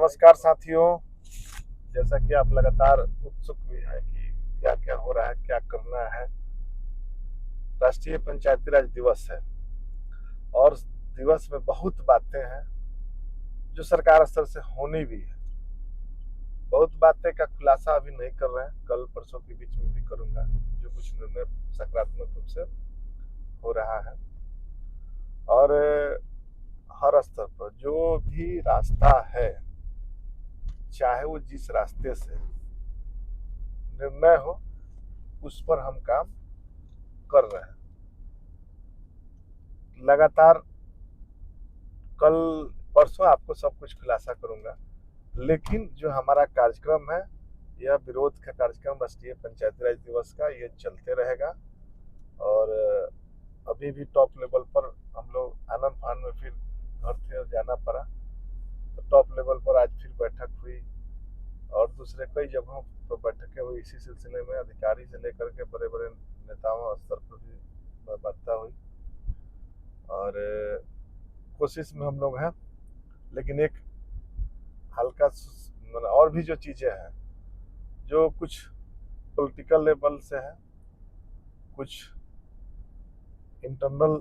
नमस्कार साथियों। जैसा कि आप लगातार उत्सुक भी है कि क्या क्या हो रहा है, क्या करना है। राष्ट्रीय पंचायती राज दिवस है और दिवस में बहुत बातें हैं जो सरकार स्तर से होनी भी है। बहुत बातें का खुलासा अभी नहीं कर रहे हैं, कल परसों के बीच में भी करूंगा। जो कुछ निर्णय सकारात्मक रूप से हो रहा है और हर स्तर पर जो भी रास्ता है, चाहे वो जिस रास्ते से निर्णय हो, उस पर हम काम कर रहे हैं लगातार। कल परसों आपको सब कुछ खुलासा करूंगा, लेकिन जो हमारा कार्यक्रम है, यह विरोध का कार्यक्रम राष्ट्रीय पंचायती राज दिवस का, ये चलते रहेगा। और अभी भी टॉप लेवल पर हम लोग आनंद फान में फिर घर से जाना पड़ा, तो टॉप लेवल पर आज फिर बैठक हुई और दूसरे कई जगहों पर बैठकें हुई। इसी सिलसिले में अधिकारी से लेकर के बड़े बड़े नेताओं स्तर पर भी वार्ता हुई और कोशिश में हम लोग हैं। लेकिन एक हल्का और भी जो चीज़ें हैं, जो कुछ पॉलिटिकल लेवल से है, कुछ इंटरनल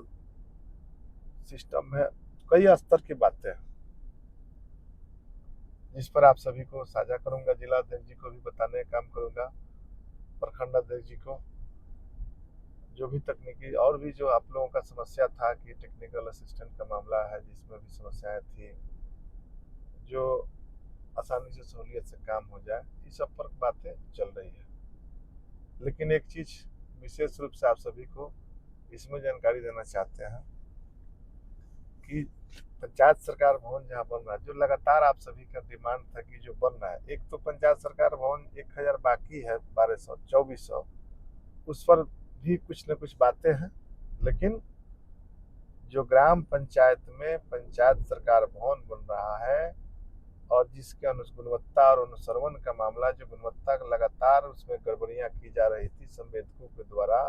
सिस्टम है, कई स्तर की बातें हैं जिस पर आप सभी को साझा करूंगा। जिला अध्यक्ष जी को भी बताने का काम करूंगा, प्रखंड अध्यक्ष जी को। जो भी तकनीकी और भी जो आप लोगों का समस्या था कि टेक्निकल असिस्टेंट का मामला है, जिसमें भी समस्याएं थी, जो आसानी से सहूलियत से काम हो जाए, इस सब पर बातें चल रही है। लेकिन एक चीज विशेष रूप से आप सभी को इसमें जानकारी देना चाहते हैं कि पंचायत सरकार भवन जहाँ बन रहा है, जो लगातार आप सभी का डिमांड था कि जो बन रहा है, एक तो पंचायत सरकार भवन 1000 बाकी है, 1200 2400, उस पर भी कुछ न कुछ बातें हैं। लेकिन जो ग्राम पंचायत में पंचायत सरकार भवन बन रहा है और जिसके गुणवत्ता और अनुश्रवण का मामला, जो गुणवत्ता लगातार उसमें गड़बड़ियां की जा रही थी संवेदकों के द्वारा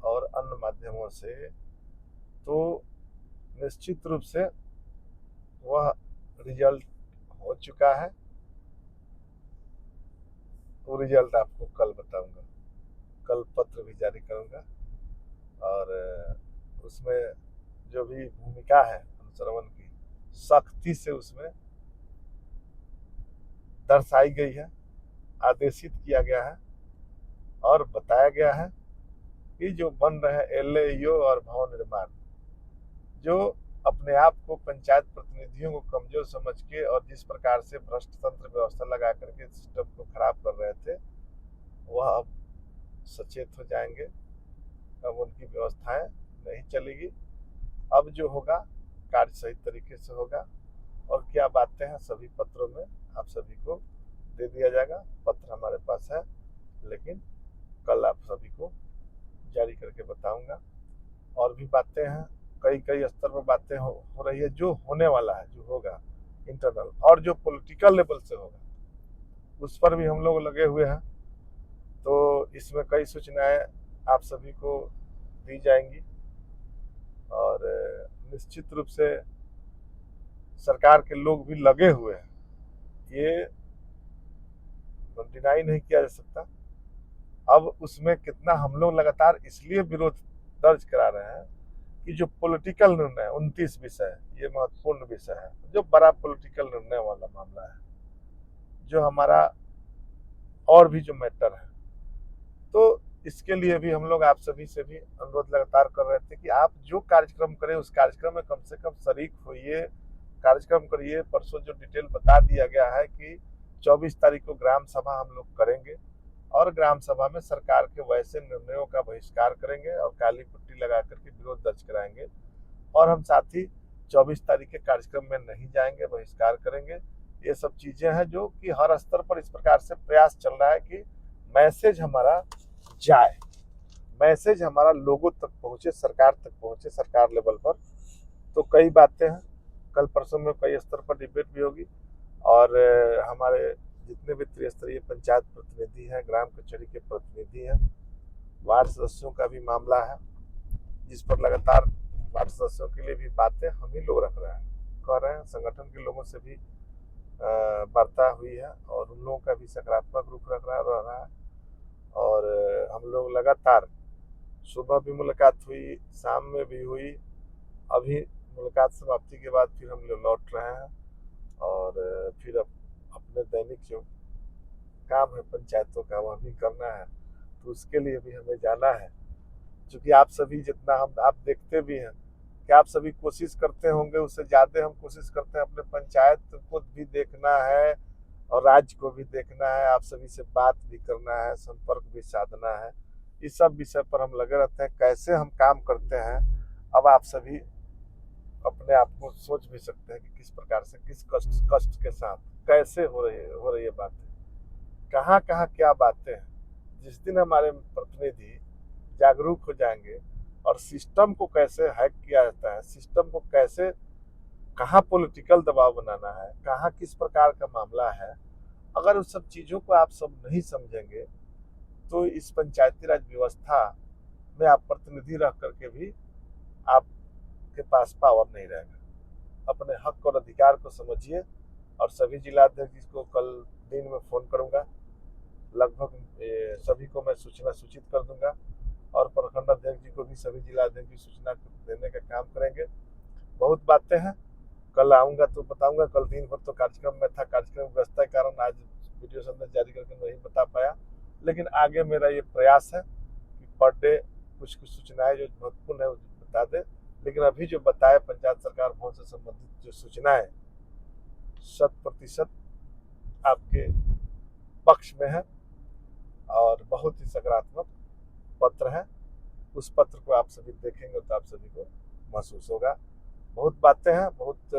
और अन्य माध्यमों से, तो निश्चित रूप से वह रिजल्ट हो चुका है। वो रिजल्ट आपको कल बताऊंगा, कल पत्र भी जारी करूंगा और उसमें जो भी भूमिका है अनुश्रवण की, सख्ती से उसमें दर्शाई गई है, आदेशित किया गया है और बताया गया है कि जो बन रहे एलएईओ और भवन निर्माण, जो अपने आप को पंचायत प्रतिनिधियों को कमजोर समझ के और जिस प्रकार से भ्रष्ट तंत्र व्यवस्था लगा करके सिस्टम को खराब कर रहे थे, वह अब सचेत हो जाएंगे। अब उनकी व्यवस्थाएं नहीं चलेगी। अब जो होगा कार्य सही तरीके से होगा और क्या बातें हैं सभी पत्रों में आप सभी को दे दिया जाएगा। पत्र हमारे पास है, लेकिन कल आप सभी को जारी करके बताऊंगा। और भी बातें हैं, कई कई स्तर पर बातें हो रही है, जो होने वाला है, जो होगा इंटरनल और जो पॉलिटिकल लेवल से होगा, उस पर भी हम लोग लगे हुए हैं। तो इसमें कई सूचनाएं आप सभी को दी जाएंगी और निश्चित रूप से सरकार के लोग भी लगे हुए हैं, ये डिनाई नहीं किया जा सकता। अब उसमें कितना हम लोग लगातार इसलिए विरोध दर्ज करा रहे हैं कि जो पॉलिटिकल निर्णय 29 विषय, ये महत्वपूर्ण विषय है, जो बड़ा पॉलिटिकल निर्णय वाला मामला है, जो हमारा और भी जो मैटर है, तो इसके लिए भी हम लोग आप सभी से भी अनुरोध लगातार कर रहे थे कि आप जो कार्यक्रम करें उस कार्यक्रम में कम से कम शरीक होइए, कार्यक्रम करिए। परसों जो डिटेल बता दिया गया है कि 24 तारीख को ग्राम सभा हम लोग करेंगे और ग्राम सभा में सरकार के वैसे निर्णयों का बहिष्कार करेंगे और काली पुट्टी लगा करके विरोध दर्ज कराएंगे। और हम साथ ही 24 तारीख के कार्यक्रम में नहीं जाएंगे, बहिष्कार करेंगे। ये सब चीजें हैं जो कि हर स्तर पर इस प्रकार से प्रयास चल रहा है कि मैसेज हमारा जाए, मैसेज हमारा लोगों तक पहुंचे, सरकार तक पहुंचे, सरकार लेवल पर। तो कई बातें हैं, कल परसों में कई स्तर पर डिबेट भी होगी और हमारे जितने भी त्रिस्तरीय पंचायत प्रतिनिधि हैं, ग्राम कचहरी के प्रतिनिधि हैं, वार्ड सदस्यों का भी मामला है, जिस पर लगातार वार्ड सदस्यों के लिए भी बातें हम ही लोग रख रहे हैं, कह रहे हैं। संगठन के लोगों से भी वार्ता हुई है और उन लोगों का भी सकारात्मक रुख रह रहा है। और हम लोग लगातार सुबह भी मुलाकात हुई, शाम में भी हुई, अभी मुलाकात समाप्ति के बाद फिर हम लोग लौट रहे हैं और फिर अब अपने दैनिक जो काम है पंचायतों का वह भी करना है, तो उसके लिए भी हमें जाना है। क्योंकि आप सभी जितना हम आप देखते भी हैं कि आप सभी कोशिश करते होंगे, उससे ज़्यादा हम कोशिश करते हैं अपने पंचायत को भी देखना है और राज्य को भी देखना है, आप सभी से बात भी करना है, संपर्क भी साधना है। इस सब विषय पर हम लगे रहते हैं, कैसे हम काम करते हैं। अब आप सभी अपने आप को सोच भी सकते हैं कि किस प्रकार से, किस कष्ट कष्ट के साथ कैसे हो रही है बातें, कहाँ कहाँ क्या बातें हैं। जिस दिन हमारे प्रतिनिधि जागरूक हो जाएंगे और सिस्टम को कैसे हैक किया जाता है, सिस्टम को कैसे, कहाँ पॉलिटिकल दबाव बनाना है, कहाँ किस प्रकार का मामला है, अगर उस सब चीज़ों को आप सब नहीं समझेंगे तो इस पंचायती राज व्यवस्था में आप प्रतिनिधि रह करके भी आपके पास पावर नहीं रहेगा। अपने हक और अधिकार को समझिए। और सभी जिलाध्यक्ष जिसको कल दिन में फ़ोन करूंगा, लगभग सभी को मैं सूचना सूचित कर दूंगा और प्रखंड अध्यक्ष जी को भी, सभी जिलाध्यक्ष जी सूचना देने का काम करेंगे। बहुत बातें हैं, कल आऊँगा तो बताऊँगा। कल दिन भर तो कार्यक्रम में था, कार्यक्रम व्यवस्था के कारण आज वीडियो संदेश जारी करके नहीं बता पाया, लेकिन आगे मेरा ये प्रयास है कि पर डे कुछ कुछ सूचनाएं जो महत्वपूर्ण है बता दें। लेकिन अभी जो बताए पंचायत सरकार भवन से संबंधित जो सूचनाएं 100% आपके पक्ष में है और बहुत ही सकारात्मक पत्र है। उस पत्र को आप सभी देखेंगे तो आप सभी को महसूस होगा। बहुत बातें हैं, बहुत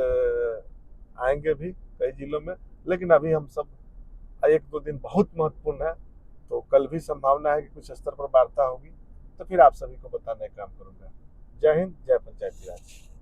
आएंगे भी कई जिलों में, लेकिन अभी हम सब एक दो दिन बहुत महत्वपूर्ण है, तो कल भी संभावना है कि कुछ स्तर पर वार्ता होगी, तो फिर आप सभी को बताने का काम करूंगा। जय हिंद, जय पंचायती राज।